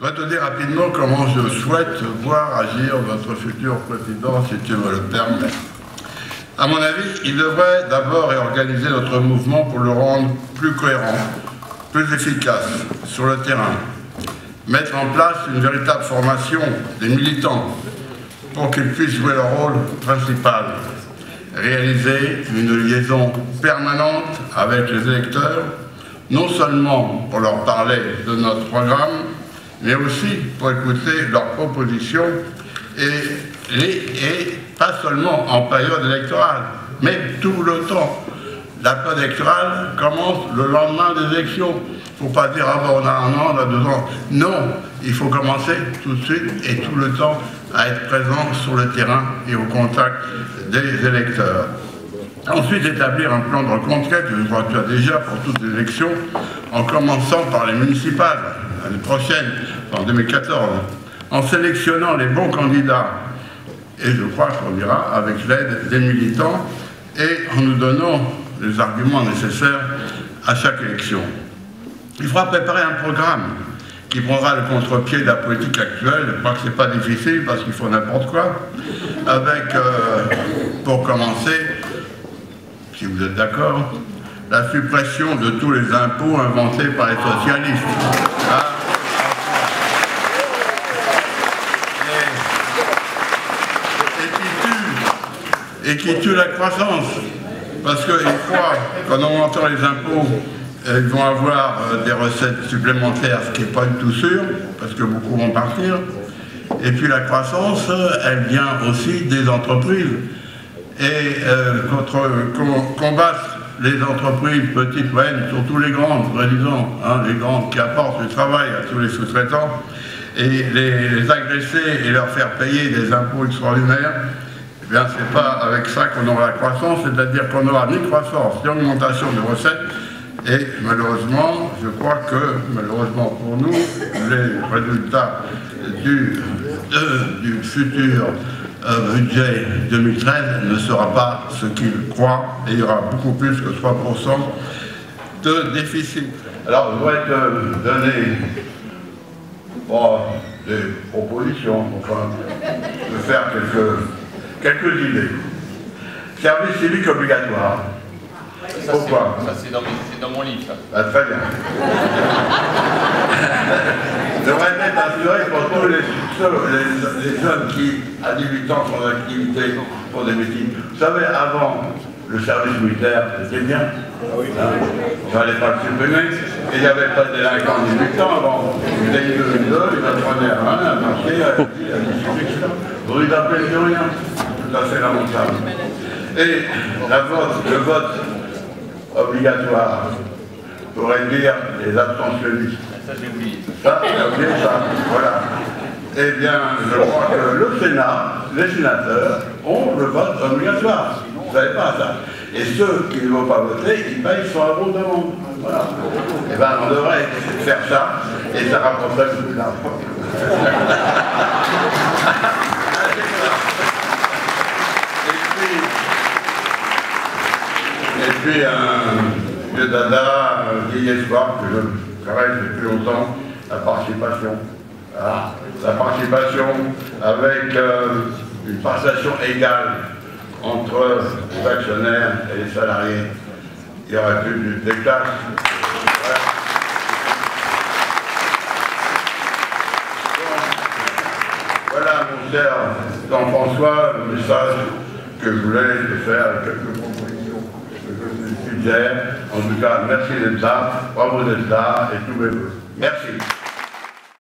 Je vais te dire rapidement comment je souhaite voir agir notre futur président, si tu me le permets. À mon avis, il devrait d'abord réorganiser notre mouvement pour le rendre plus cohérent, plus efficace sur le terrain. Mettre en place une véritable formation des militants pour qu'ils puissent jouer leur rôle principal. Réaliser une liaison permanente avec les électeurs, non seulement pour leur parler de notre programme, mais aussi pour écouter leurs propositions et pas seulement en période électorale, mais tout le temps. La période électorale commence le lendemain des élections. Il ne faut pas dire « ah ben on a un an, on a 2 ans ». Non, il faut commencer tout de suite et tout le temps à être présent sur le terrain et au contact des électeurs. Ensuite, établir un plan de reconquête, je crois que tu as déjà pour toutes les élections, en commençant par les municipales, l'année prochaine, en 2014, en sélectionnant les bons candidats. Et je crois qu'on ira avec l'aide des militants et en nous donnant les arguments nécessaires à chaque élection. Il faudra préparer un programme qui prendra le contre-pied de la politique actuelle. Je crois que ce n'est pas difficile parce qu'il faut n'importe quoi. Avec, pour commencer, si vous êtes d'accord, la suppression de tous les impôts inventés par les socialistes. Et qui tue la croissance. Parce qu'ils croient qu'en augmentant les impôts, ils vont avoir des recettes supplémentaires, ce qui n'est pas du tout sûr, parce que beaucoup vont partir. Et puis la croissance, elle vient aussi des entreprises. Et combattre les entreprises petites, moyennes, surtout les grandes, disons, hein, les grandes qui apportent du travail à tous les sous-traitants, et les agresser et leur faire payer des impôts extraordinaires, eh bien, c'est pas avec ça qu'on aura la croissance, c'est-à-dire qu'on n'aura ni croissance, ni augmentation de recettes, et malheureusement, je crois que, malheureusement pour nous, les résultats du futur budget 2013 ne sera pas ce qu'il croit, et il y aura beaucoup plus que 3% de déficit. Alors, je voudrais te donner des propositions, enfin, de faire quelques idées. Service civique obligatoire. Ça, pourquoi? Ça, c'est dans mon livre. Ça. Ah, très bien. Devrait être assuré pour tous les jeunes qui, à 18 ans, sont en activité pour des métiers. Vous savez, avant, le service militaire, c'était bien. Il ne fallait pas le supprimer. Et il n'y avait pas de délinquants de 18 ans avant. Ils étaient de 2, ils apprenaient à rien, à marcher, à discuter, etc. Vous ne appelez plus rien. Tout à fait lamentable. Et le vote obligatoire pour réduire les abstentionnistes. Ça, j'ai oublié. Ça, j'ai oublié ça. Voilà. Eh bien, je crois que le Sénat, les sénateurs, ont le vote obligatoire. Vous ne savez pas ça. Et ceux qui ne vont pas voter, ils payent 100 € d'amende. Voilà. Eh bien, on devrait faire ça, et ça rapporterait plus d'argent. Et puis, un vieux dada, un vieil espoir que je travaille depuis longtemps, la participation. Voilà. La participation avec une participation égale entre les actionnaires et les salariés. Il y aurait plus des classes. Voilà, mon cher Jean-François, le message que je voulais te faire, quelques propositions que je suggère. En tout cas, merci d'être là, bravo d'être là et tous mes voeux. Merci.